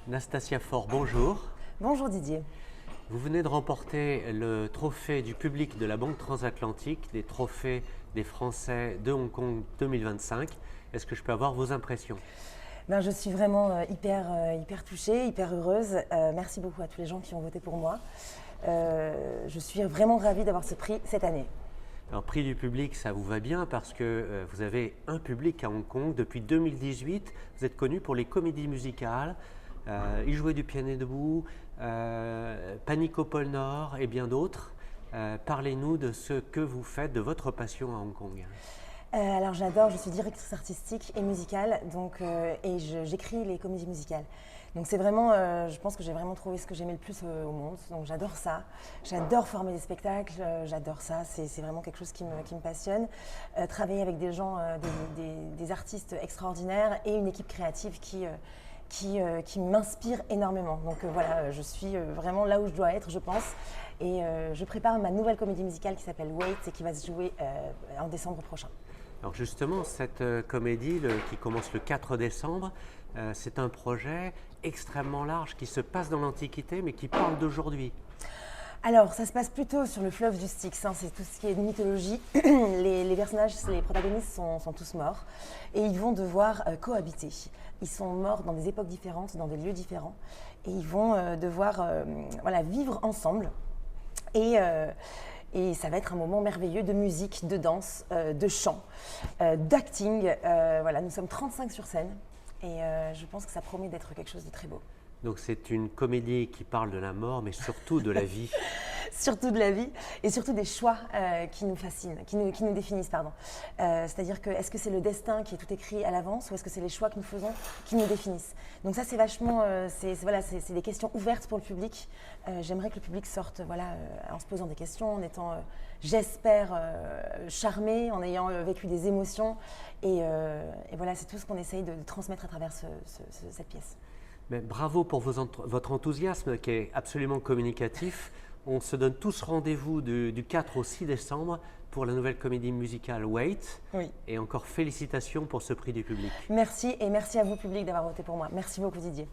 Nastasia Faure, bonjour. Bonjour Didier. Vous venez de remporter le trophée du public de la Banque Transatlantique, des trophées des Français de Hong Kong 2025. Est-ce que je peux avoir vos impressions? Je suis vraiment hyper touchée, hyper heureuse. Merci beaucoup à tous les gens qui ont voté pour moi. Je suis vraiment ravie d'avoir ce prix cette année. Alors, prix du public, ça vous va bien parce que vous avez un public à Hong Kong. Depuis 2018, vous êtes connu pour les comédies musicales. Il jouait du piano debout, Panique au pôle Nord et bien d'autres. Parlez-nous de ce que vous faites, de votre passion à Hong Kong. Alors j'adore, je suis directrice artistique et musicale et j'écris les comédies musicales. Donc c'est vraiment, je pense que j'ai vraiment trouvé ce que j'aimais le plus au monde. Donc j'adore ça, j'adore former des spectacles, j'adore ça, c'est vraiment quelque chose qui me passionne. Travailler avec des gens, des artistes extraordinaires et une équipe créative qui m'inspire énormément. Donc voilà, je suis vraiment là où je dois être, je pense. Et je prépare ma nouvelle comédie musicale qui s'appelle Wait et qui va se jouer en décembre prochain. Alors justement, cette comédie qui commence le 4 décembre, c'est un projet extrêmement large qui se passe dans l'Antiquité mais qui parle d'aujourd'hui. Alors, ça se passe plutôt sur le fleuve du Styx, c'est tout ce qui est mythologie. Les personnages, les protagonistes sont tous morts et ils vont devoir cohabiter. Ils sont morts dans des époques différentes, dans des lieux différents et ils vont devoir vivre ensemble. Et ça va être un moment merveilleux de musique, de danse, de chant, d'acting. Nous sommes 35 sur scène et je pense que ça promet d'être quelque chose de très beau. Donc c'est une comédie qui parle de la mort, mais surtout de la vie. Surtout de la vie et surtout des choix qui nous fascinent, qui nous définissent, pardon. C'est-à-dire que est-ce que c'est le destin qui est tout écrit à l'avance ou est-ce que c'est les choix que nous faisons qui nous définissent? Donc ça c'est vachement, c'est des questions ouvertes pour le public. J'aimerais que le public sorte en se posant des questions, en étant, j'espère, charmé, en ayant vécu des émotions. Et voilà, c'est tout ce qu'on essaye de transmettre à travers cette pièce. Mais bravo pour votre enthousiasme qui est absolument communicatif. On se donne tous rendez-vous du 4 au 6 décembre pour la nouvelle comédie musicale Wait. Oui. Et encore félicitations pour ce prix du public. Merci et merci à vous public d'avoir voté pour moi. Merci beaucoup Didier.